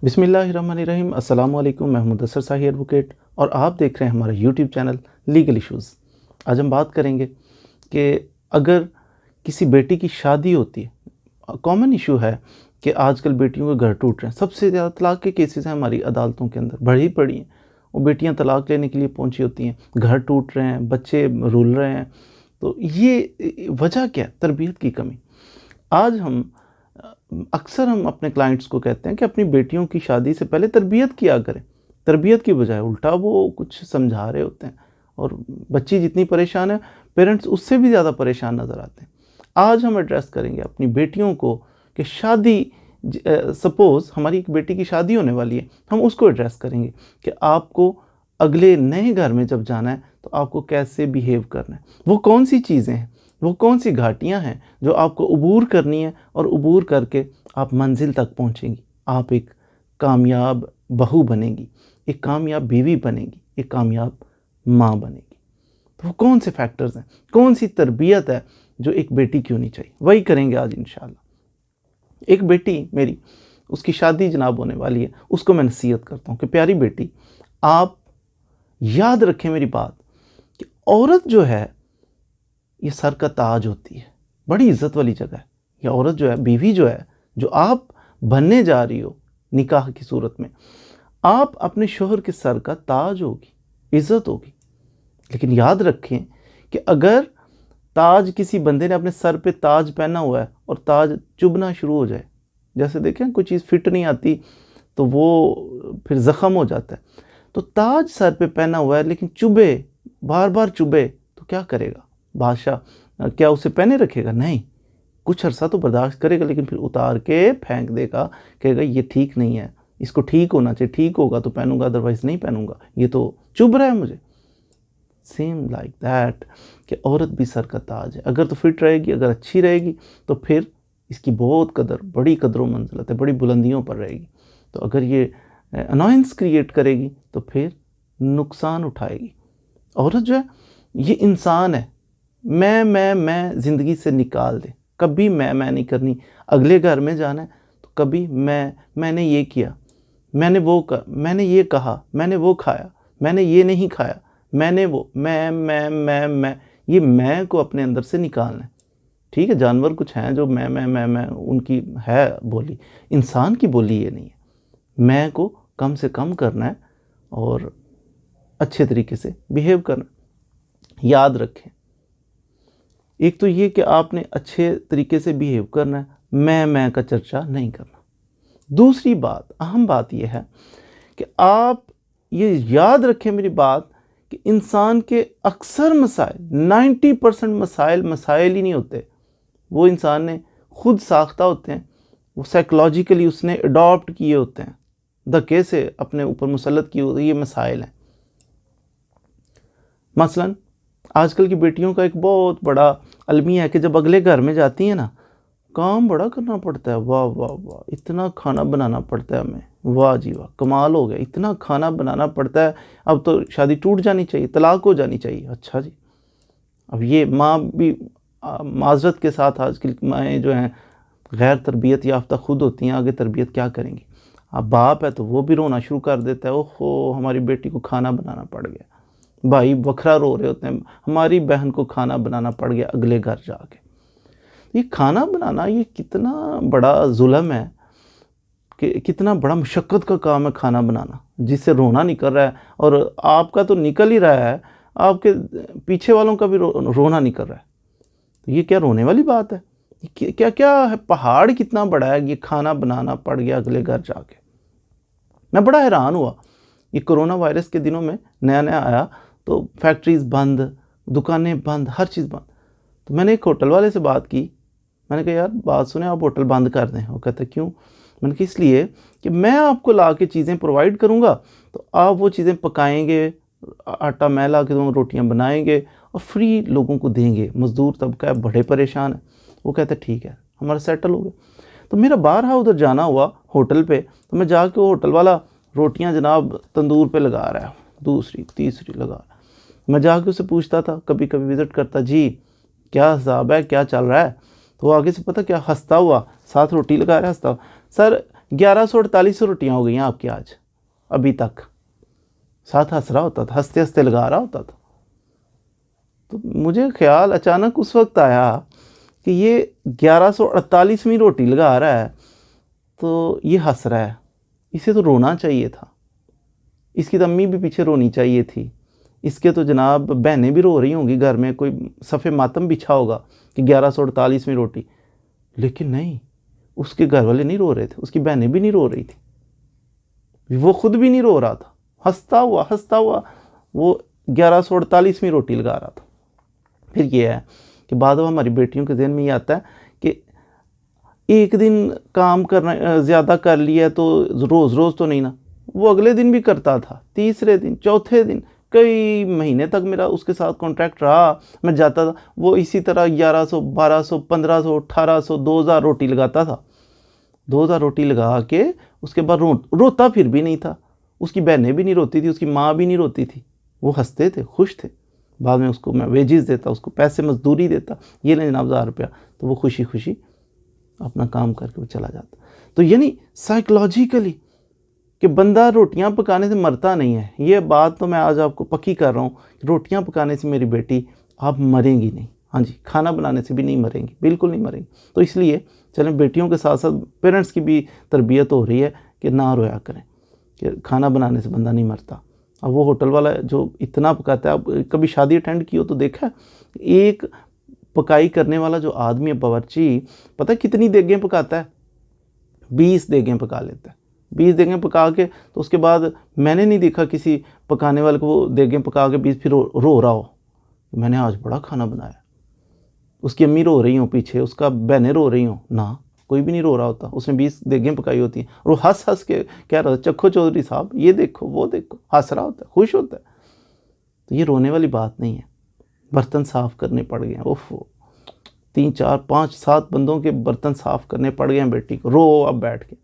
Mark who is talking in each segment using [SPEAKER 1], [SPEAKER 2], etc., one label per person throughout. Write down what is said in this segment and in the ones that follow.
[SPEAKER 1] बिस्मिल्लाहिर्रहमानिर्रहीम। अस्सलाम वालेकुम। मैं मुदस्सर शाही एडवोकेट और आप देख रहे हैं हमारा यूट्यूब चैनल लीगल इश्यूज़। आज हम बात करेंगे कि अगर किसी बेटी की शादी होती है, कॉमन इशू है कि आजकल बेटियों के घर टूट रहे हैं। सबसे ज़्यादा तलाक के केसेस हैं हमारी अदालतों के अंदर, बढ़ी पड़ी हैं। वो बेटियां तलाक लेने के लिए पहुंची होती हैं, घर टूट रहे हैं, बच्चे रुल रहे हैं। तो ये वजह क्या है? तरबियत की कमी। आज हम अक्सर हम अपने क्लाइंट्स को कहते हैं कि अपनी बेटियों की शादी से पहले तरबियत किया करें। तरबियत की बजाय उल्टा वो कुछ समझा रहे होते हैं और बच्ची जितनी परेशान है, पेरेंट्स उससे भी ज़्यादा परेशान नज़र आते हैं। आज हम एड्रेस करेंगे अपनी बेटियों को कि शादी, सपोज़ हमारी एक बेटी की शादी होने वाली है, हम उसको एड्रेस करेंगे कि आपको अगले नए घर में जब जाना है तो आपको कैसे बिहेव करना है। वो कौन सी चीज़ें हैं, वो कौन सी घाटियाँ हैं जो आपको अबूर करनी है और अबूर करके आप मंजिल तक पहुँचेंगी। आप एक कामयाब बहू बनेंगी, एक कामयाब बीवी बनेंगी, एक कामयाब माँ बनेगी। तो वो कौन से फैक्टर्स हैं, कौन सी तरबियत है जो एक बेटी की होनी चाहिए, वही करेंगे आज इंशाल्लाह। एक बेटी मेरी, उसकी शादी जनाब होने वाली है, उसको मैं नसीहत करता हूँ कि प्यारी बेटी, आप याद रखें मेरी बात कि औरत जो है ये सर का ताज होती है, बड़ी इज्जत वाली जगह है। ये औरत जो है, बीवी जो है, जो आप बनने जा रही हो निकाह की सूरत में, आप अपने शोहर के सर का ताज होगी, इज्जत होगी। लेकिन याद रखें कि अगर ताज, किसी बंदे ने अपने सर पे ताज पहना हुआ है और ताज चुभना शुरू हो जाए, जैसे देखें कोई चीज़ फिट नहीं आती तो वो फिर ज़ख़म हो जाता है, तो ताज सर पे पहना हुआ है लेकिन चुभे, बार बार चुभे, तो क्या करेगा बादशाह? क्या उसे पहने रखेगा? नहीं, कुछ अरसा तो बर्दाश्त करेगा लेकिन फिर उतार के फेंक देगा, कहेगा ये ठीक नहीं है, इसको ठीक होना चाहिए, ठीक होगा तो पहनूंगा, अदरवाइज़ नहीं पहनूंगा, ये तो चुभ रहा है मुझे। सेम लाइक दैट कि औरत भी सर का ताज है। अगर तो फिट रहेगी, अगर अच्छी रहेगी तो फिर इसकी बहुत कदर, बड़ी कदरों मंजिलत है, बड़ी बुलंदियों पर रहेगी। तो अगर ये अनॉयंस क्रिएट करेगी तो फिर नुकसान उठाएगी। औरत जो है ये इंसान है, मैं ज़िंदगी से निकाल दे। कभी मैं नहीं करनी। अगले घर में जाना है तो कभी मैंने ये किया, मैंने वो कर, मैंने ये कहा, मैंने वो खाया, मैंने ये नहीं खाया, मैंने वो, मैं, ये मैं को अपने अंदर से निकालना है। ठीक है, जानवर कुछ हैं जो मैं उनकी है बोली, इंसान की बोली ये नहीं है। मैं को कम से कम करना है और अच्छे तरीके से बिहेव करना। याद रखें, एक तो ये कि आपने अच्छे तरीके से बिहेव करना है, मैं का चर्चा नहीं करना। दूसरी बात, अहम बात यह है कि आप ये याद रखें मेरी बात कि इंसान के अक्सर मसाइल, 90% मसाइल ही नहीं होते, वो इंसान ने खुद साख्ता होते हैं, वो साइकोलॉजिकली उसने अडॉप्ट किए होते हैं, धक्के से अपने ऊपर मुसल्लत किए होते, ये मसाइल हैं। मसलन आजकल की बेटियों का एक बहुत बड़ा अलमिया है कि जब अगले घर में जाती हैं ना, काम बड़ा करना पड़ता है। वाह वाह वाह, इतना खाना बनाना पड़ता है हमें, वाह जी वाह, कमाल हो गया, इतना खाना बनाना पड़ता है, अब तो शादी टूट जानी चाहिए, तलाक हो जानी चाहिए। अच्छा जी, अब ये माँ भी माजरत के साथ, आजकल माएँ जो हैं गैर तरबियत याफ्ता खुद होती हैं, आगे तरबियत क्या करेंगी। अब बाप है तो वो भी रोना शुरू कर देता है, ओहो हमारी बेटी को खाना बनाना पड़ गया। भाई बखरा रो रहे होते हैं, हमारी बहन को खाना बनाना पड़ गया अगले घर जाके। ये खाना बनाना ये कितना बड़ा जुल्म है, कि कितना बड़ा मुशक्क़त का काम है खाना बनाना, जिससे रोना निकल रहा है, और आपका तो निकल ही रहा है, आपके पीछे वालों का भी रोना निकल रहा है। तो ये क्या रोने वाली बात है? क्या क्या है, पहाड़ कितना बड़ा है, ये खाना बनाना पड़ गया अगले घर जाके। मैं बड़ा हैरान हुआ, ये कोरोना वायरस के दिनों में नया नया आया तो फैक्ट्रीज़ बंद, दुकानें बंद, हर चीज़ बंद। तो मैंने एक होटल वाले से बात की, मैंने कहा यार बात सुने, आप होटल बंद कर दें। वो कहते क्यों? मैंने कहा इसलिए कि मैं आपको ला के चीज़ें प्रोवाइड करूँगा तो आप वो चीज़ें पकाएंगे, आटा मैं ला के दूँगा, रोटियाँ बनाएंगे और फ्री लोगों को देंगे। मज़दूर तबका है, बड़े परेशान है। वो कहते ठीक है, हमारा सेटल हो गया। तो मेरा बारहा उधर जाना हुआ होटल पे, तो मैं जाके वो होटल वाला रोटियां जनाब तंदूर पे लगा रहा है, दूसरी तीसरी लगा रहा है। मैं जाके उससे पूछता था, कभी कभी विज़िट करता, जी क्या हिसाब है, क्या चल रहा है? तो वो आगे से पता क्या हंसता हुआ, साथ रोटी लगा रहा है, हंसता, सर 1148 रोटियां हो गई हैं आपकी आज अभी तक। साथ हंस रहा होता था, हंसते हंसते लगा रहा होता था। तो मुझे ख्याल अचानक उस वक्त आया कि ये 1148वीं रोटी लगा रहा है तो ये हंस रहा है, इसे तो रोना चाहिए था, इसकी तो अम्मी भी पीछे रोनी चाहिए थी, इसके तो जनाब बहनें भी रो रही होंगी, घर में कोई सफ़े मातम बिछा होगा कि 1148वीं रोटी। लेकिन नहीं, उसके घर वाले नहीं रो रहे थे, उसकी बहनें भी नहीं रो रही थी, वो खुद भी नहीं रो रहा था, हंसता हुआ वो 1148वीं रोटी लगा रहा था। फिर ये है कि बाद में हमारी बेटियों के ज़हन में ये आता है कि एक दिन काम करना ज़्यादा कर लिया तो रोज़ रोज़ तो नहीं ना, वो अगले दिन भी करता था, तीसरे दिन, चौथे दिन, कई महीने तक मेरा उसके साथ कॉन्ट्रैक्ट रहा। मैं जाता था, वो इसी तरह 1100, 1200, 1500, 1800, 2000 रोटी लगाता था। 2000 रोटी लगा के उसके बाद रोता फिर भी नहीं था, उसकी बहनें भी नहीं रोती थी, उसकी माँ भी नहीं रोती थी, वो हंसते थे, खुश थे। बाद में उसको मैं वेजेस देता, उसको पैसे मजदूरी देता, ये ले जनाब 1000 रुपया, तो वो खुशी खुशी अपना काम करके वो चला जाता। तो यानी साइकोलॉजिकली कि बंदा रोटियां पकाने से मरता नहीं है, ये बात तो मैं आज आपको पक्की कर रहा हूँ। रोटियां पकाने से मेरी बेटी आप मरेंगी नहीं, हाँ जी, खाना बनाने से भी नहीं मरेंगी, बिल्कुल नहीं मरेंगी। तो इसलिए चलें, बेटियों के साथ साथ पेरेंट्स की भी तरबियत हो रही है कि ना रोया करें, कि खाना बनाने से बंदा नहीं मरता। अब वो होटल वाला जो इतना पकाता है, अब कभी शादी अटेंड की हो तो देखा, एक पकाई करने वाला जो आदमी है बावर्ची, पता है कितनी देगें पकाता है? 20 देगें पका लेता है। 20 देगें पका के तो उसके बाद मैंने नहीं देखा किसी पकाने वाले को वो देगें पका के 20 फिर रो रहा हो, मैंने आज बड़ा खाना बनाया। उसकी अम्मी रो रही हो पीछे, उसका बहनें रो रही हो ना, कोई भी नहीं रो रहा होता, उसने 20 देगें पकाई होती हैं और वो हंस हंस के कह रहा होता, चखो चौधरी साहब, ये देखो वो देखो, हंस रहा होता है, खुश होता है। तो ये रोने वाली बात नहीं है। बर्तन साफ़ करने पड़ गए, ओफो, 3, 4, 5, 7 बंदों के बर्तन साफ़ करने पड़ गए हैं बेटी को, रो अब बैठ के।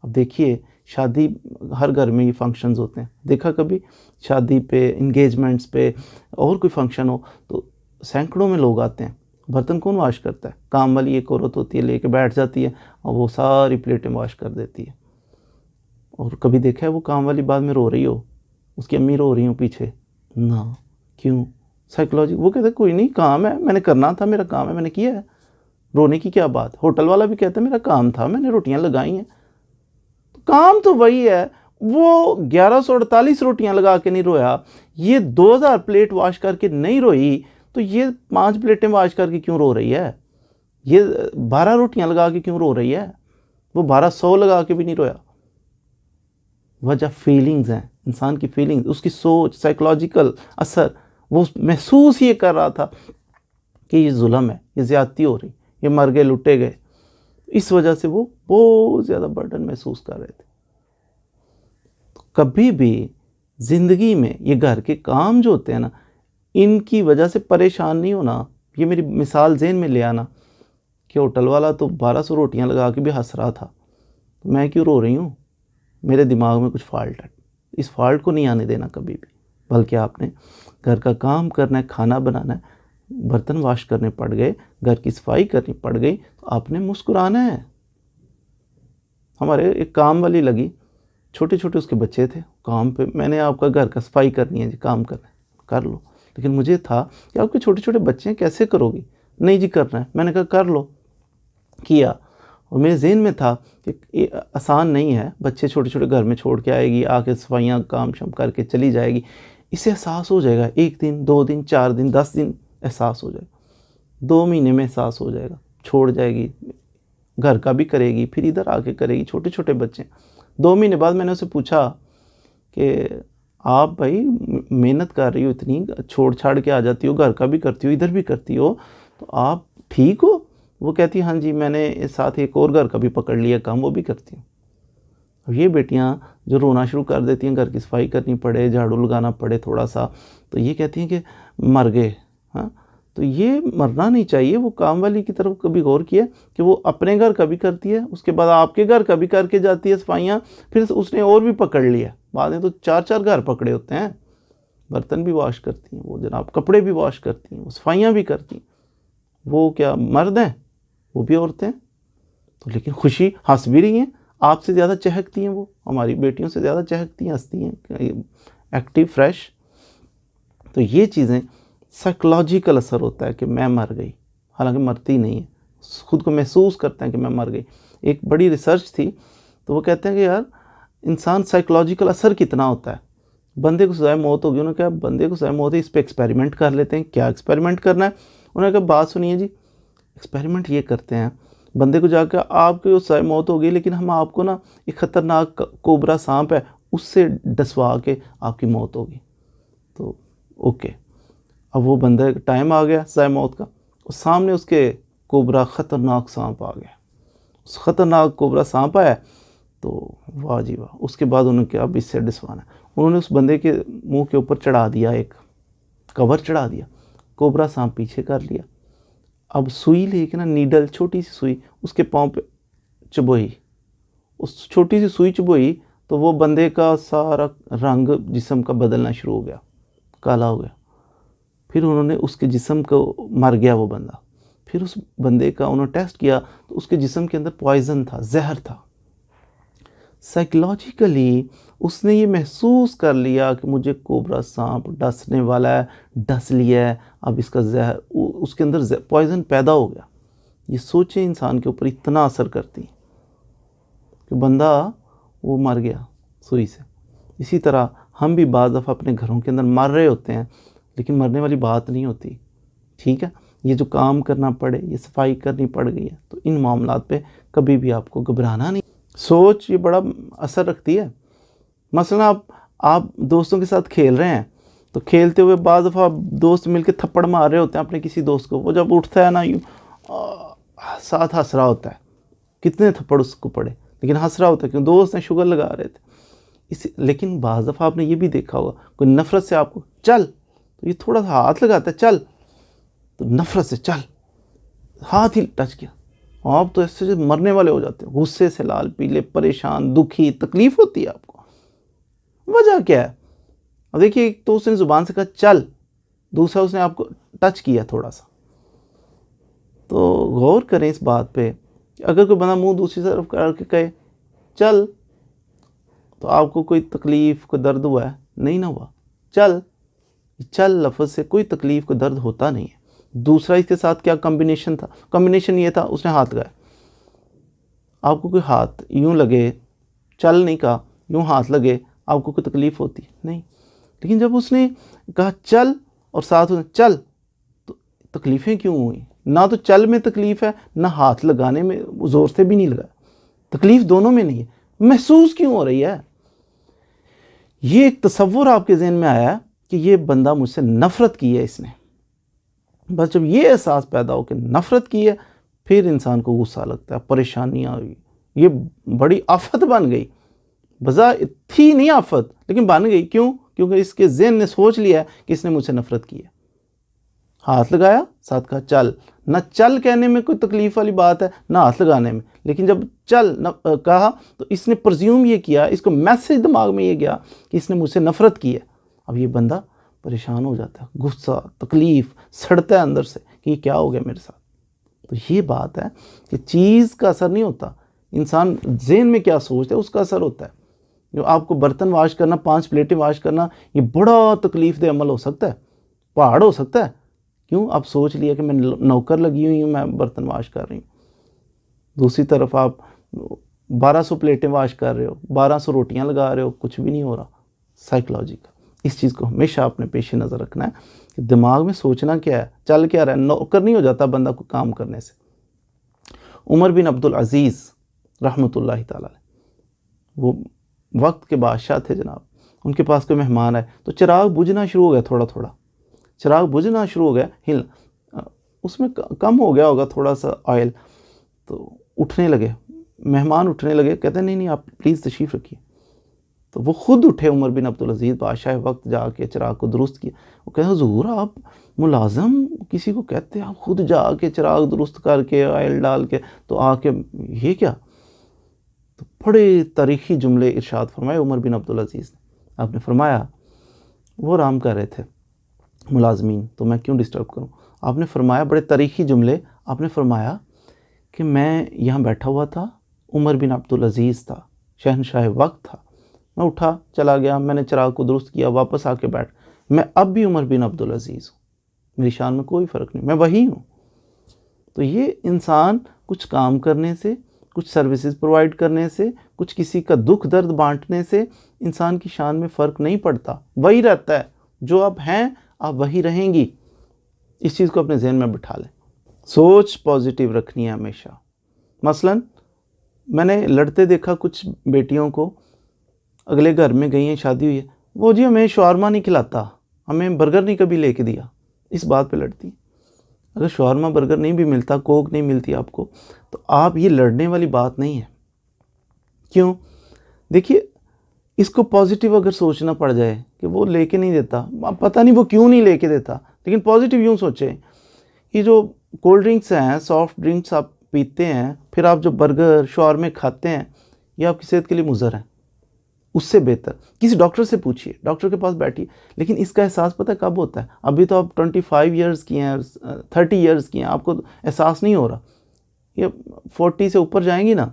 [SPEAKER 1] अब देखिए, शादी, हर घर में ये फंक्शंस होते हैं, देखा कभी शादी पे, इंगेजमेंट्स पे और कोई फंक्शन हो तो सैकड़ों में लोग आते हैं, बर्तन कौन वॉश करता है? काम वाली एक औरत होती है, लेके बैठ जाती है और वो सारी प्लेटें वॉश कर देती है। और कभी देखा है वो काम वाली बाद में रो रही हो, उसकी अम्मी रो रही हो पीछे ना? क्यों? साइकोलॉजी, वो कहते कोई नहीं, काम है, मैंने करना था, मेरा काम है, मैंने किया है, रोने की क्या बात। होटल वाला भी कहता है मेरा काम था, मैंने रोटियां लगाई हैं, तो काम तो वही है। वो 1148 रोटियां लगा के नहीं रोया, ये 2000 प्लेट वॉश करके नहीं रोई, तो ये 5 प्लेटें वॉश करके क्यों रो रही है? ये 12 रोटियां लगा के क्यों रो रही है? वो 1200 लगा के भी नहीं रोया। वजह फीलिंग्स हैं, इंसान की फीलिंग्स, उसकी सोच, साइकोलॉजिकल असर। वो महसूस ये कर रहा था कि ये जुल्म है, ये ज़्यादती हो रही, ये मर गए, लुटे गए। इस वजह से वो बहुत ज़्यादा बर्डन महसूस कर रहे थे। तो कभी भी ज़िंदगी में ये घर के काम जो होते हैं ना, इनकी वजह से परेशान नहीं होना। ये मेरी मिसाल ज़हन में ले आना कि होटल वाला तो 1200 रोटियां लगा के भी हंस रहा था, तो मैं क्यों रो रही हूँ? मेरे दिमाग में कुछ फॉल्ट है। इस फॉल्ट को नहीं आने देना कभी भी, बल्कि आपने घर का काम करना है, खाना बनाना है, बर्तन वॉश करने पड़ गए, घर की सफाई करनी पड़ गई, तो आपने मुस्कुराना है। हमारे एक काम वाली लगी, छोटे छोटे उसके बच्चे थे काम पे, मैंने आपका घर का सफाई करनी है जी, काम करना है, कर लो। लेकिन मुझे था कि आपके छोटे छोटे बच्चे हैं, कैसे करोगी? नहीं जी करना है। मैंने कहा कर लो, किया। और मेरे ज़हन में था कि ये आसान नहीं है, बच्चे छोटे छोटे घर में छोड़ के आएगी, आके सफाइयाँ काम शम करके चली जाएगी, इसे एहसास हो जाएगा 1 दिन, 2 दिन, 4 दिन, 10 दिन एहसास हो जाएगा, 2 महीने में एहसास हो जाएगा, छोड़ जाएगी, घर का भी करेगी, फिर इधर आके करेगी, छोटे छोटे बच्चे। 2 महीने बाद मैंने उससे पूछा कि आप भाई मेहनत कर रही हो इतनी, छोड़ छाड़ के आ जाती हो, घर का भी करती हो, इधर भी करती हो, तो आप ठीक हो? वो कहती हाँ जी, मैंने साथ एक और घर का भी पकड़ लिया काम, वो भी करती हूँ। अब ये बेटियाँ जो रोना शुरू कर देती हैं, घर की सफाई करनी पड़े, झाड़ू लगाना पड़े थोड़ा सा, तो ये कहती हैं कि मर गए। हाँ, तो ये मरना नहीं चाहिए। वो काम वाली की तरफ कभी गौर किया कि वो अपने घर का भी करती है, उसके बाद आपके घर का भी करके जाती है सफाइयाँ, फिर उसने और भी पकड़ लिया, बाद में तो 4-4 घर पकड़े होते हैं। बर्तन भी वॉश करती हैं वो जनाब, कपड़े भी वॉश करती हैं, वो सफाइयाँ भी करती हैं। वो क्या मर्द हैं? वो भी औरतें हैं। तो लेकिन खुशी हंस भी रही हैं, आपसे ज़्यादा चहकती हैं, वो हमारी बेटियों से ज़्यादा चहकती हैं, हंसती हैं, एक्टिव, फ्रेश। तो ये चीज़ें साइकोलॉजिकल असर होता है कि मैं मर गई, हालांकि मरती नहीं है, खुद को महसूस करते हैं कि मैं मर गई। एक बड़ी रिसर्च थी, तो वो कहते हैं कि यार इंसान साइकोलॉजिकल असर कितना होता है। बंदे को सजाए मौत होगी, उन्होंने कहा बंदे को सजाए मौत है, इस पर एक्सपेरिमेंट कर लेते हैं। क्या एक्सपेरिमेंट करना है? उन्होंने कहा बात सुनिए जी, एक्सपेरिमेंट ये करते हैं, बंदे को जाकर आपकी सजाए मौत होगी, लेकिन हम आपको ना एक ख़तरनाक कोबरा सांप है उससे डसवा के आपकी मौत होगी। तो ओके, अब वो बंदा टाइम आ गया सजाए मौत का, और सामने उसके कोबरा ख़तरनाक सांप आ गया। उस ख़तरनाक कोबरा सांप आया, तो वाह जी वाह, उसके बाद उन्होंने क्या, अब इससे डसवाना है। उन्होंने उस बंदे के मुंह के ऊपर चढ़ा दिया, एक कवर चढ़ा दिया, कोबरा सांप पीछे कर लिया। अब सुई लेके ना, नीडल, छोटी सी सुई उसके पाँव पे चुभोई, उस छोटी सी सुई चुभोई, तो वो बंदे का सारा रंग जिस्म का बदलना शुरू हो गया, काला हो गया। फिर उन्होंने उसके जिस्म को, मर गया वो बंदा, फिर उस बंदे का उन्होंने टेस्ट किया, तो उसके जिस्म के अंदर पॉइजन था, जहर था। साइकोलॉजिकली उसने ये महसूस कर लिया कि मुझे कोबरा सांप डसने वाला है, डस लिया है, अब इसका जहर, उसके अंदर पॉइजन पैदा हो गया। ये सोचें इंसान के ऊपर इतना असर करती है कि बंदा वो मर गया सुई से। इसी तरह हम भी बाज़ दफ़ा अपने घरों के अंदर मर रहे होते हैं, लेकिन मरने वाली बात नहीं होती, ठीक है। ये जो काम करना पड़े, ये सफाई करनी पड़ गई है, तो इन मामलात पे कभी भी आपको घबराना नहीं। सोच ये बड़ा असर रखती है। मसलन आप दोस्तों के साथ खेल रहे हैं, तो खेलते हुए बाज़ दफ़ा दोस्त मिलके थप्पड़ मार रहे होते हैं अपने किसी दोस्त को, वो जब उठता है ना, यूँ साथ हंस रहा होता है, कितने थप्पड़ उसको पड़े, लेकिन हंस रहा होता है क्यों, दोस्त ने शुगर लगा रहे थे। लेकिन बाज़ दफ़ा आपने ये भी देखा होगा, कोई नफ़रत से आपको चल, तो ये थोड़ा सा हाथ लगाता है, चल, तो नफ़रत से चल, हाथ ही टच किया, आप तो ऐसे मरने वाले हो जाते हो, गुस्से से लाल पीले, परेशान, दुखी, तकलीफ़ होती है आपको। वजह क्या है? अब देखिए, एक तो उसने ज़ुबान से कहा चल, दूसरा उसने आपको टच किया थोड़ा सा। तो गौर करें इस बात पे, अगर कोई बंदा मुंह दूसरी तरफ करके कहे चल, तो आपको कोई तकलीफ़, कोई दर्द हुआ है? नहीं ना हुआ। चल, चल लफ्ज़ से कोई तकलीफ़, कोई दर्द होता नहीं है। दूसरा इसके साथ क्या कॉम्बिनेशन था? कॉम्बिनेशन ये था, उसने हाथ लगाया, आपको कोई हाथ यूँ लगे, चल नहीं कहा, यूँ हाथ लगे, आपको कोई तकलीफ़ होती? नहीं। लेकिन जब उसने कहा चल और साथ उसने चल, तो तकलीफ़ें क्यों हुई? ना तो चल में तकलीफ़ है, ना हाथ लगाने में, ज़ोर से भी नहीं लगाया, तकलीफ़ दोनों में नहीं है, महसूस क्यों हो रही है? ये एक तसव्वुर आपके जहन में आया कि ये बंदा मुझसे नफ़रत की है इसने। बस जब ये एहसास पैदा हो कि नफ़रत की है, फिर इंसान को गुस्सा लगता है, परेशानियाँ हुई, ये बड़ी आफत बन गई। बज़ा थी नहीं आफत, लेकिन बन गई। क्यों? क्योंकि इसके ज़हन ने सोच लिया है कि इसने मुझसे नफ़रत की है। हाथ लगाया, साथ कहा चल। ना चल कहने में कोई तकलीफ़ वाली बात है, ना हाथ लगाने में, लेकिन जब चल कहा तो इसने प्रज्यूम ये किया, इसको मैसेज दिमाग में ये गया कि इसने मुझसे नफ़रत की है। अब ये बंदा परेशान हो जाता है, गुस्सा, तकलीफ़, सड़ता है अंदर से कि क्या हो गया मेरे साथ। तो ये बात है कि चीज़ का असर नहीं होता, इंसान ज़हन में क्या सोचता है उसका असर होता है। जो आपको बर्तन वाश करना, 5 प्लेटें वाश करना, ये बड़ा तकलीफ़देह अमल हो सकता है, पहाड़ हो सकता है। क्यों? आप सोच लिया कि मैं नौकर लगी हुई हूँ, मैं बर्तन वाश कर रही हूँ। दूसरी तरफ आप 1200 प्लेटें वाश कर रहे हो, 1200 रोटियाँ लगा रहे हो, कुछ भी नहीं हो रहा। साइकोलॉजी का इस चीज़ को हमेशा अपने पेश नज़र रखना है कि दिमाग में सोचना क्या है, चल क्या रहा है। नौकर नहीं हो जाता बंदा को काम करने से। उमर बिन अब्दुल अज़ीज़ रहमतुल्लाहि ताला, वो वक्त के बादशाह थे जनाब। उनके पास कोई मेहमान आए तो चिराग बुझना शुरू हो गया, थोड़ा थोड़ा चिराग बुझना शुरू हो गया, हिल, उसमें कम हो गया होगा थोड़ा सा ऑयल। तो उठने लगे, मेहमान उठने लगे, कहते नहीं नहीं आप प्लीज़ तशरीफ़ रखिए। तो वो ख़ुद उठे, उमर बिन अब्दुल अज़ीज़ बादशाह वक्त, जाके चिराग को दुरुस्त किया। वो कहते हुज़ूर आप मुलाज़म किसी को कहते हैं, आप ख़ुद जाके चिराग दुरुस्त करके ऑयल डाल के तो आके ये क्या? तो बड़े तारीख़ी जुमले इरशाद फरमाए उमर बिन अब्दुल अज़ीज़ ने। आपने फरमाया, वो आराम कर रहे थे मुलाजमीन, तो मैं क्यों डिस्टर्ब करूं। आपने फरमाया, बड़े तारीख़ी जुमले, आपने फरमाया कि मैं यहाँ बैठा हुआ था, उमर बिन अब्दुल अजीज़ था, शहनशाह वक्त था। मैं उठा चला गया, मैंने चिराग को दुरुस्त किया, वापस आके बैठ। मैं अब भी उमर बिन अब्दुल अजीज़ हूँ, मेरी शान में कोई फ़र्क नहीं, मैं वही हूँ। तो ये इंसान कुछ काम करने से, कुछ सर्विसेज प्रोवाइड करने से, कुछ किसी का दुख दर्द बांटने से इंसान की शान में फ़र्क नहीं पड़ता, वही रहता है। जो आप हैं आप वही रहेंगी। इस चीज़ को अपने जहन में बिठा लें। सोच पॉजिटिव रखनी है हमेशा। मसलन मैंने लड़ते देखा कुछ बेटियों को, अगले घर में गई हैं, शादी हुई है, वो जी हमें शवारमा नहीं खिलाता, हमें बर्गर नहीं कभी लेके दिया, इस बात पे लड़ती। अगर शवारमा बर्गर नहीं भी मिलता, कोक नहीं मिलती आपको, तो आप ये लड़ने वाली बात नहीं है। क्यों? देखिए, इसको पॉजिटिव अगर सोचना पड़ जाए कि वो लेके नहीं देता, पता नहीं वो क्यों नहीं लेके देता, लेकिन पॉजिटिव यूँ सोचें, ये जो कोल्ड ड्रिंक्स हैं, सॉफ्ट ड्रिंक्स आप पीते हैं, फिर आप जो बर्गर शवारमे खाते हैं, ये आपकी सेहत के लिए मुज़र है। उससे बेहतर किसी डॉक्टर से पूछिए, डॉक्टर के पास बैठिए। लेकिन इसका एहसास पता है कब होता है? अभी तो आप 25 ईयर्स की हैं, 30 ईयर्स की हैं, आपको एहसास नहीं हो रहा। ये 40 से ऊपर जाएंगी ना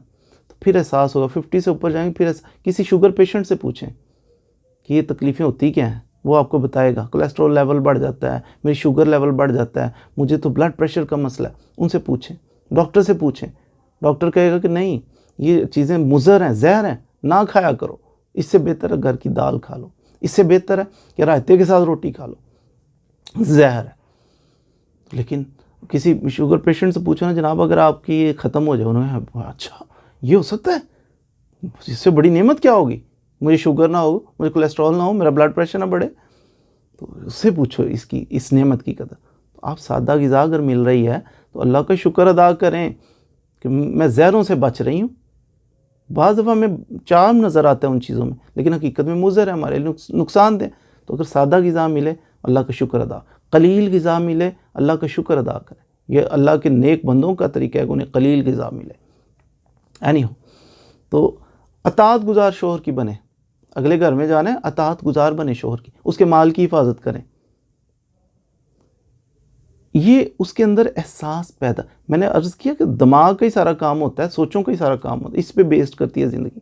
[SPEAKER 1] तो फिर एहसास होगा, 50 से ऊपर जाएंगे फिर किसी शुगर पेशेंट से पूछें कि ये तकलीफ़ें होती क्या हैं, वो आपको बताएगा। कोलेस्ट्रॉल लेवल बढ़ जाता है, मेरी शुगर लेवल बढ़ जाता है, मुझे तो ब्लड प्रेशर का मसला है, उनसे पूछें, डॉक्टर से पूछें। डॉक्टर कहेगा कि नहीं, ये चीज़ें मुज़र हैं, जहर हैं, ना खाया करो। इससे बेहतर है घर की दाल खा लो, इससे बेहतर है कि रायते के साथ रोटी खा लो, जहर है। लेकिन किसी शुगर पेशेंट से पूछो ना, जनाब अगर आपकी ये ख़त्म हो जाए, उन्होंने अच्छा ये हो सकता है, इससे बड़ी नेमत क्या होगी, मुझे शुगर ना हो, मुझे कोलेस्ट्रॉल ना हो, मेरा ब्लड प्रेशर ना बढ़े। तो उससे पूछो इसकी, इस नेमत की कदर। तो आप सादा ग़िज़ा अगर मिल रही है तो अल्लाह का शुक्र अदा करें कि मैं जहरों से बच रही हूँ। बाज़ दफ़ा हमें चार्म नज़र आता है उन चीज़ों में, लेकिन हकीकत में मुज़र है, हमारे नुकसान दें। तो अगर सादा ग़िज़ा मिले अल्लाह का शुक्र अदा, कलील ग़िज़ा मिले अल्लाह का शुक्र अदा करें। ये अल्लाह के नेक बंदों का तरीका है कि उन्हें कलील ग़िज़ा मिले। एनी हो, तो अतात गुज़ार शोहर की बने, अगले घर में जाना है, अतात गुज़ार बने शोहर की, उसके माल की हिफाजत करें। ये उसके अंदर एहसास पैदा, मैंने अर्ज़ किया कि दिमाग का ही सारा काम होता है, सोचों का ही सारा काम होता है, इस पे बेस्ड करती है ज़िंदगी।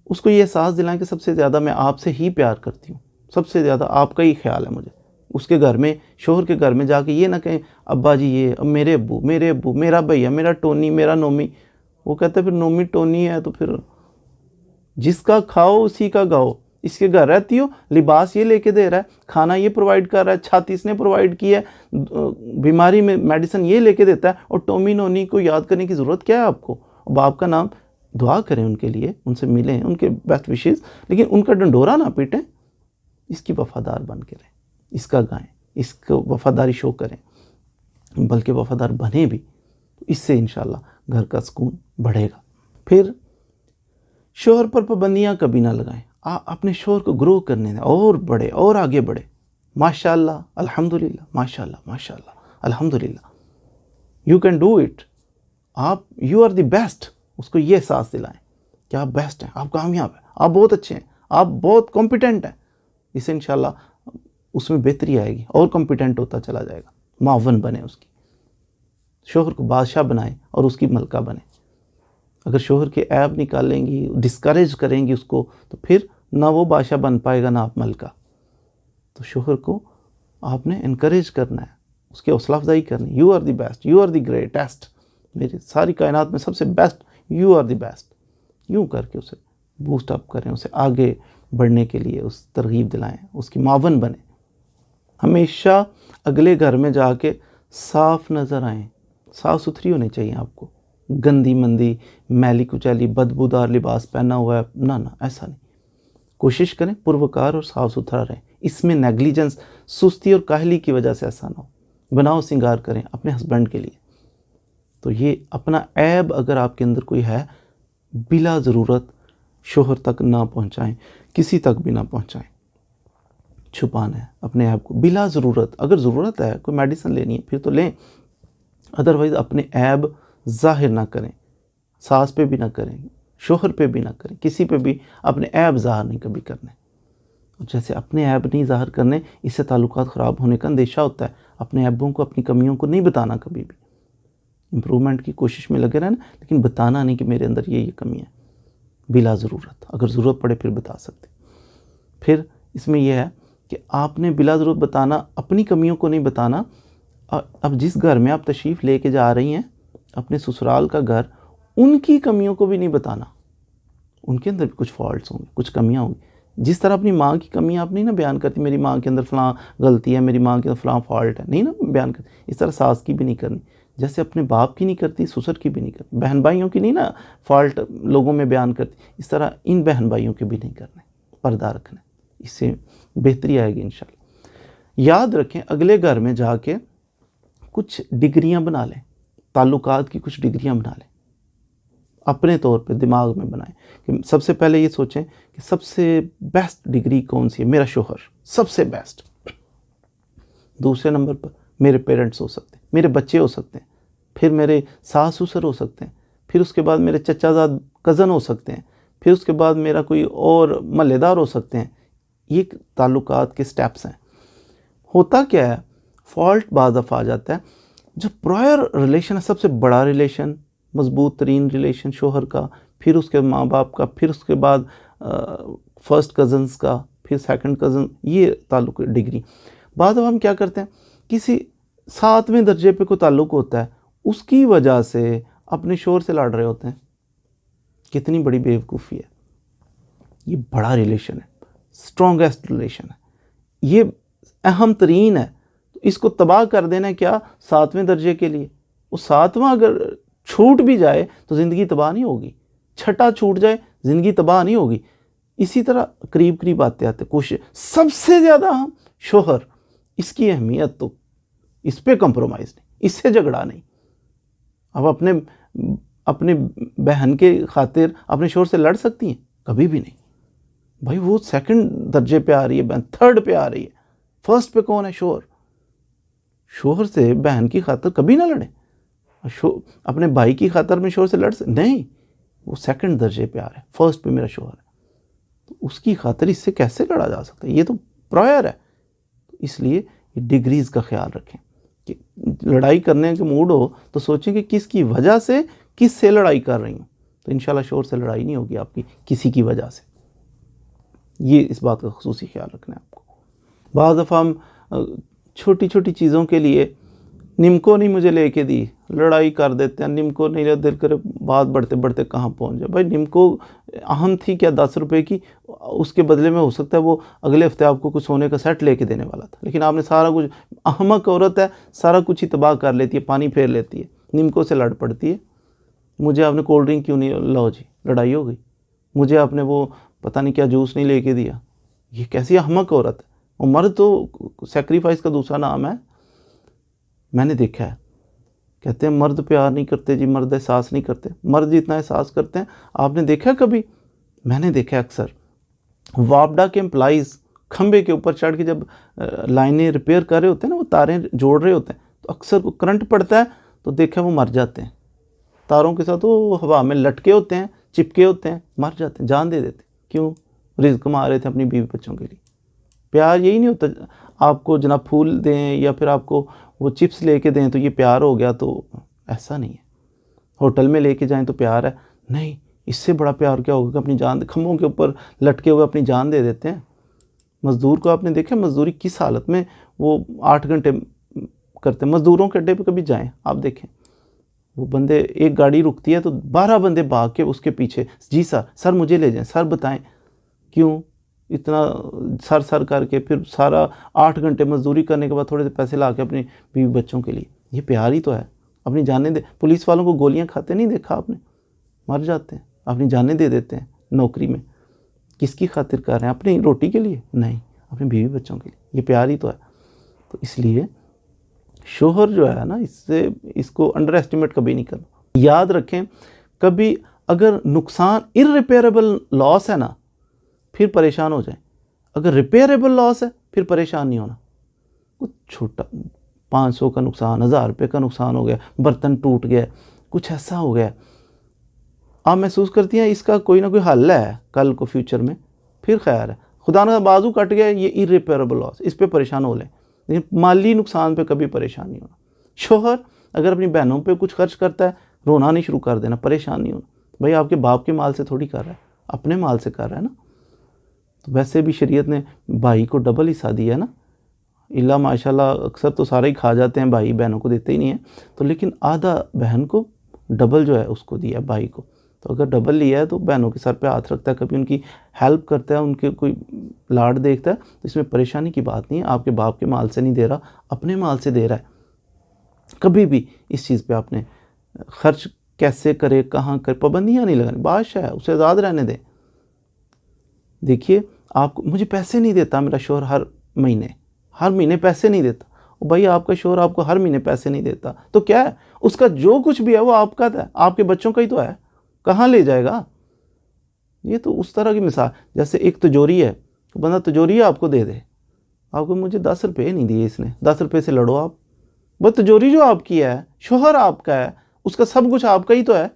[SPEAKER 1] उसको ये एहसास दिलाएं कि सबसे ज़्यादा मैं आपसे ही प्यार करती हूँ, सबसे ज़्यादा आपका ही ख्याल है मुझे। उसके घर में, शोहर के घर में जाके ये ना कहें अब्बा जी ये, मेरे अब्बू, मेरा भैया, मेरा टोनी, मेरा नोमी। वो कहता है फिर नोमी टोनी है तो फिर जिसका खाओ उसी का गाओ। इसके घर रहती हो, लिबास ये लेके दे रहा है, खाना ये प्रोवाइड कर रहा है, छाती इसने प्रोवाइड की है, बीमारी में मेडिसिन ये लेके देता है, और टोमी नोनी को याद करने की ज़रूरत क्या है आपको? बाप का नाम, दुआ करें उनके लिए, उनसे मिलें, उनके बेस्ट विशेज़, लेकिन उनका डंडोरा ना पीटें। इसकी वफ़ादार बन के रहें, इसका गाएं, इसको वफ़ादारी शो करें, बल्कि वफ़ादार बने भी, तो इससे इंशाल्लाह घर का सुकून बढ़ेगा। फिर शोहर पर पाबंदियाँ कभी ना लगाएं। अपने शोहर को ग्रो करने दें, और बढ़े और आगे बढ़े। माशाल्लाह, अल्हम्दुलिल्लाह, माशाल्लाह, माशाल्लाह, अल्हम्दुलिल्लाह, यू कैन डू इट। आप, यू आर द बेस्ट। उसको ये एहसास दिलाएं कि आप बेस्ट हैं, आप कामयाब हैं, आप बहुत अच्छे हैं, आप बहुत कॉम्पिटेंट हैं। इससे इंशाल्लाह उसमें बेहतरी आएगी और कॉम्पिटेंट होता चला जाएगा। मावन बने उसकी, शोहर को बादशाह बनाएं और उसकी मलका बने। अगर शोहर के ऐब निकालेंगी, डिस्करेज करेंगी उसको, तो फिर ना वो बादशाह बन पाएगा ना आप मलका। तो शोहर को आपने इनकरेज करना है, उसकी हौसला अफजाई करनी। You are the best, you are the greatest, मेरी सारी कायनात में सबसे best, you are the best. यूँ करके उसे बूस्ट अप करें, उसे आगे बढ़ने के लिए उस तरगीब दिलाएं, उसकी मावन बने। हमेशा अगले घर में जाके साफ़ नज़र आएँ, साफ़ सुथरी होनी चाहिए आपको। गंदी मंदी, मैली कुचैली, बदबूदार लिबास पहना हुआ है, ना ना, ऐसा नहीं। कोशिश करें पुरवकार और साफ़ सुथरा रहें। इसमें नेग्लिजेंस, सुस्ती और काहली की वजह से ऐसा ना हो। बनाओ सिंगार करें अपने हस्बैंड के लिए। तो ये अपना ऐब अगर आपके अंदर कोई है, बिला ज़रूरत शोहर तक ना पहुँचाएँ, किसी तक भी ना पहुँचाएँ। छुपाना है अपने ऐब को बिला ज़रूरत। अगर ज़रूरत है, कोई मेडिसिन लेनी है, फिर तो लें, अदरवाइज़ अपने ऐब ज़ाहिर ना करें। सास पे भी ना करें, शोहर पे भी ना करें, किसी पे भी अपने ऐब ज़ाहिर नहीं कभी करने। और जैसे अपने ऐब नहीं ज़ाहिर करने, इससे ताल्लुकात ख़राब होने का अंदेशा होता है। अपने ऐबों को, अपनी कमियों को नहीं बताना कभी भी। इम्प्रूवमेंट की कोशिश में लगे रहना, लेकिन बताना नहीं कि मेरे अंदर ये कमी है, बिला ज़रूरत। अगर ज़रूरत पड़े फिर बता सकते। फिर इसमें यह है कि आपने बिला ज़रूरत बताना, अपनी कमियों को नहीं बताना। अब जिस घर में आप तशरीफ़ लेके जा रही हैं, अपने ससुराल का घर, उनकी कमियों को भी नहीं बताना। उनके अंदर भी कुछ फॉल्ट्स होंगे, कुछ कमियां होंगी। जिस तरह अपनी माँ की कमी आप नहीं ना बयान करती, मेरी माँ के अंदर फ़लाँ गलती है, मेरी माँ के अंदर फ़लाँ फॉल्ट है, नहीं ना बयान करती। इस तरह सास की भी नहीं करनी, जैसे अपने बाप की नहीं करती, ससुर की भी नहीं करती, बहन भाइयों की नहीं ना फॉल्ट लोगों में बयान करती, इस तरह इन बहन भाइयों के भी नहीं करने, पर्दा रखना। इससे बेहतरी आएगी इंशाल्लाह। याद रखें, अगले घर में जाके कुछ डिग्रियां बना लें, ताल्लुकात की कुछ डिग्रियां बना लें, अपने तौर पे दिमाग में बनाएं कि सबसे पहले ये सोचें कि सबसे बेस्ट डिग्री कौन सी है, मेरा शोहर सबसे बेस्ट। दूसरे नंबर पर मेरे पेरेंट्स हो सकते हैं, मेरे बच्चे हो सकते हैं, फिर मेरे सास ससुर हो सकते हैं, फिर उसके बाद मेरे चचाजाद कज़न हो सकते हैं, फिर उसके बाद मेरा कोई और महल्लेदार हो सकते हैं। ये ताल्लुकात के स्टेप्स हैं। होता क्या है, फॉल्ट बाद दफ़ा आ जाता है, जो प्रायर रिलेशन है, सबसे बड़ा रिलेशन, मजबूत तरीन रिलेशन शोहर का, फिर उसके माँ बाप का, फिर उसके बाद फर्स्ट कज़न्स का, फिर सेकंड कज़न, ये ताल्लुक डिग्री। बाद हम क्या करते हैं, किसी 7वें दर्जे पे कोई ताल्लुक होता है, उसकी वजह से अपने शोहर से लड़ रहे होते हैं। कितनी बड़ी बेवकूफ़ी है। ये बड़ा रिलेशन है, स्ट्रॉन्गेस्ट रिलेशन है, ये अहम तरीन है। इसको तबाह कर देना है क्या, 7वें दर्जे के लिए। वो 7वां अगर छूट भी जाए तो ज़िंदगी तबाह नहीं होगी, 6ठा छूट जाए ज़िंदगी तबाह नहीं होगी। इसी तरह करीब करीब आते आते कोशिश, सबसे ज़्यादा हम शोहर, इसकी अहमियत तो इस पर कंप्रोमाइज़ नहीं, इससे झगड़ा नहीं। अब अपने बहन के खातिर अपने शोहर से लड़ सकती हैं? कभी भी नहीं भाई। वो 2nd दर्जे पे आ रही है बहन, 3rd पे आ रही है, 1st पे कौन है, शोहर। शोहर से बहन की खातिर कभी ना लड़े। अपने भाई की खातिर में शोहर से लड़ से नहीं, वो 2nd दर्जे पे आ रहा है, 1st पे मेरा शोहर है, तो उसकी खातिर इससे कैसे लड़ा जा सकता है, ये तो प्रायर है। तो इसलिए डिग्रीज़ का ख्याल रखें कि लड़ाई करने के मूड हो तो सोचें कि किसकी वजह से, किस से लड़ाई कर रही हूँ, तो इंशाल्लाह शोहर से लड़ाई नहीं होगी आपकी किसी की वजह से। ये इस बात का ख़ुसूसी ख्याल रखना है आपको। बाज़ दफ़ा हम छोटी छोटी चीज़ों के लिए, निम्को नहीं मुझे लेके दी, लड़ाई कर देते हैं, निम्को नहीं दिल करे, बात बढ़ते बढ़ते कहाँ पहुँच जाए। भाई निम्को अहम थी क्या 10 रुपए की, उसके बदले में हो सकता है वो अगले हफ्ते आपको कुछ सोने का सेट लेके देने वाला था, लेकिन आपने सारा कुछ, अहमक औरत है, सारा कुछ ही तबाह कर लेती है, पानी फेर लेती है, निम्को से लड़ पड़ती है। मुझे आपने कोल्ड ड्रिंक क्यों नहीं, लो जी लड़ाई हो गई। मुझे आपने वो पता नहीं क्या जूस नहीं लेके दिया, ये कैसी अहमक औरत है। और मर्द तो सेक्रीफाइस का दूसरा नाम है। मैंने देखा है, कहते हैं मर्द प्यार नहीं करते जी, मर्द एहसास नहीं करते। मर्द जितना एहसास करते हैं, आपने देखा कभी? मैंने देखा अक्सर वापडा के एम्प्लॉइज़ खंबे के ऊपर चढ़ के जब लाइनें रिपेयर कर रहे होते हैं ना, वो तारें जोड़ रहे होते हैं, तो अक्सर को करंट पड़ता है तो देखा वो मर जाते हैं। तारों के साथ वो हवा में लटके होते हैं, चिपके होते हैं, मर जाते हैं, जान दे देते। क्यों? रिज़्क़ कमा रहे थे अपनी बीवी बच्चों के लिए। प्यार यही नहीं होता आपको जनाब फूल दें या फिर आपको वो चिप्स लेके दें तो ये प्यार हो गया, तो ऐसा नहीं है। होटल में लेके जाएं तो प्यार है, नहीं। इससे बड़ा प्यार क्या होगा कि अपनी जान, खम्भों के ऊपर लटके हुए अपनी जान दे देते हैं। मज़दूर को आपने देखा मज़दूरी किस हालत में वो 8 घंटे करते हैं। मज़दूरों के अड्डे पे कभी जाएं आप देखें, वो बंदे, एक गाड़ी रुकती है तो 12 बंदे भाग के उसके पीछे, जी सर मुझे ले जाएं, सर बताएं। क्यों इतना सर करके फिर सारा 8 घंटे मजदूरी करने के बाद थोड़े से पैसे ला के अपनी बीवी बच्चों के लिए, ये प्यार ही तो है। अपनी जानें दे, पुलिस वालों को गोलियां खाते नहीं देखा आपने, मर जाते हैं, अपनी जानें दे देते हैं नौकरी में। किसकी खातिर कर रहे हैं? अपनी रोटी के लिए नहीं, अपनी बीवी बच्चों के लिए। ये प्यार ही तो है। तो इसलिए शोहर जो है ना, इसको अंडर एस्टिमेट कभी नहीं करना। याद रखें, कभी अगर नुकसान इररिपेयरेबल लॉस है ना, फिर परेशान हो जाए। अगर रिपेयरेबल लॉस है फिर परेशान नहीं होना। कुछ छोटा 500 का नुकसान, 1000 रुपये का नुकसान हो गया, बर्तन टूट गया, कुछ ऐसा हो गया, आप महसूस करती हैं इसका कोई ना कोई हल है कल को फ्यूचर में, फिर खैर है। खुदा ना बाजू कट गया, ये इररिपेयरेबल लॉस, इस पे परेशान हो लें, लेकिन माली नुकसान पे कभी परेशान नहीं होना। शोहर अगर अपनी बहनों पे कुछ खर्च करता है, रोना नहीं शुरू कर देना, परेशान नहीं होना। भाई आपके बाप के माल से थोड़ी कर रहा है, अपने माल से कर रहा है ना। तो वैसे भी शरीयत ने भाई को डबल हिस्सा दिया है ना। इल्ला माशाल्लाह अक्सर तो सारे ही खा जाते हैं, भाई बहनों को देते ही नहीं है, तो लेकिन आधा बहन को डबल जो है उसको दिया भाई को। तो अगर डबल लिया है तो बहनों के सर पे हाथ रखता है, कभी उनकी हेल्प करता है, उनके कोई लाड देखता है, तो इसमें परेशानी की बात नहीं है। आपके बाप के माल से नहीं दे रहा, अपने माल से दे रहा है। कभी भी इस चीज़ पे आपने खर्च कैसे करे, कहाँ करे, पाबंदियाँ नहीं लगानी। बादशाह है, उसे आज़ाद रहने दें। देखिए आपको, मुझे पैसे नहीं देता मेरा शोहर, हर महीने पैसे नहीं देता। ओ भाई आपका शोहर आपको हर महीने पैसे नहीं देता तो क्या है, उसका जो कुछ भी है वो आपका था, आपके बच्चों का ही तो है, कहाँ ले जाएगा। ये तो उस तरह की मिसाल, जैसे एक तिजोरी है, तो बंदा तिजोरी आपको दे दे, आपको मुझे 10 रुपये नहीं दिए इसने, 10 रुपये से लड़ो आप। बस तिजोरी जो आपकी है, शोहर आपका है, उसका सब कुछ आपका ही तो है।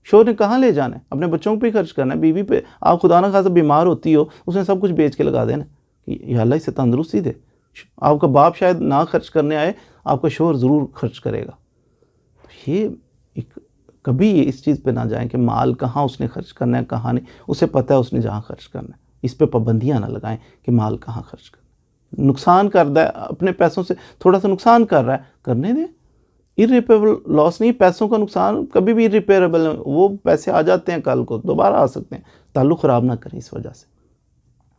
[SPEAKER 1] शोहर ने कहाँ ले जाना है, अपने बच्चों पे खर्च करना है, बीवी पे। आप खुदा ना खासा बीमार होती हो, उसने सब कुछ बेच के लगा देना कि या अल्लाह इसे तंदुरुस्ती दे। आपका बाप शायद ना खर्च करने आए, आपका शोहर ज़रूर खर्च करेगा। ये एक, कभी ये इस चीज़ पे ना जाएं कि माल कहाँ उसने खर्च करना है, कहाँ नहीं। उसे पता है उसने जहाँ खर्च करना है। इस पे पाबंदियाँ ना लगाएं कि माल कहाँ खर्च करना है। नुकसान कर रहा है, अपने पैसों से थोड़ा सा नुकसान कर रहा है, करने दें। इरिपेरेबल लॉस नहीं, पैसों का नुकसान कभी भी इरिपेरेबल है। वो पैसे आ जाते हैं, कल को दोबारा आ सकते हैं। ताल्लुक़ ख़राब ना करें इस वजह से।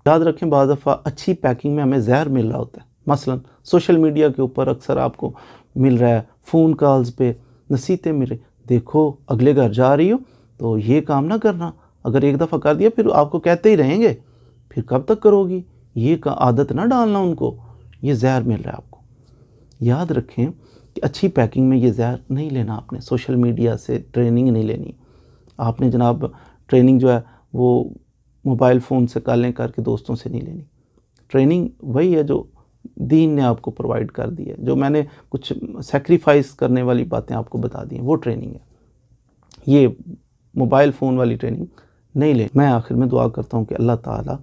[SPEAKER 1] याद रखें, बाज़ दफ़ा अच्छी पैकिंग में हमें जहर मिल रहा होता है। मसलन सोशल मीडिया के ऊपर अक्सर आपको मिल रहा है, फ़ोन कॉल्स पे नसीहतें मिल रही, देखो अगले घर जा रही हो तो ये काम ना करना, अगर एक दफ़ा कर दिया फिर आपको कहते ही रहेंगे, फिर कब तक करोगी, ये आदत ना डालना उनको, ये जहर मिल रहा है आपको। याद रखें कि अच्छी पैकिंग में ये जहर नहीं लेना आपने, सोशल मीडिया से ट्रेनिंग नहीं लेनी आपने जनाब। ट्रेनिंग जो है वो मोबाइल फ़ोन से कॉलें करके दोस्तों से नहीं लेनी। ट्रेनिंग वही है जो दीन ने आपको प्रोवाइड कर दी है, जो मैंने कुछ सेक्रीफाइस करने वाली बातें आपको बता दी हैं, वो ट्रेनिंग है। ये मोबाइल फ़ोन वाली ट्रेनिंग नहीं ले। मैं आखिर में दुआ करता हूँ कि अल्लाह ताला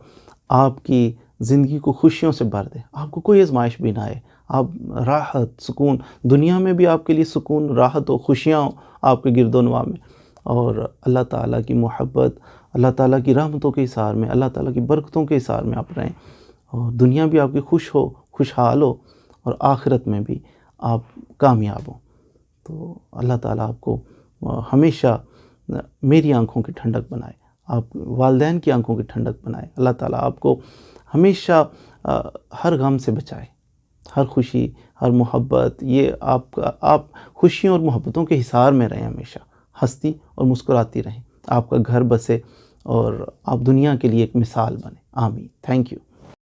[SPEAKER 1] आपकी ज़िंदगी को खुशियों से भर दे, आपको कोई आजमाइश भी ना आए, आप राहत सुकून, दुनिया में भी आपके लिए सुकून, राहत हो, खुशियाँ हो आपके गिरदोनवा में, और अल्लाह ताला की मोहब्बत, अल्लाह ताला की रहमतों के हिसार में, अल्लाह ताला की बरकतों के हिसार में आप रहें, और दुनिया भी आपकी खुश हो, खुशहाल हो, और आखिरत में भी आप कामयाब हो। तो अल्लाह ताला आपको हमेशा मेरी आंखों की ठंडक बनाए, आप वालिदैन की आंखों की ठंडक बनाए। अल्लाह ताला आपको हमेशा हर गम से बचाए, हर खुशी, हर मोहब्बत, ये आप खुशियों और मोहब्बतों के हिसार में रहें, हमेशा हंसती और मुस्कुराती रहें, आपका घर बसे और आप दुनिया के लिए एक मिसाल बने। आमीन। Thank you.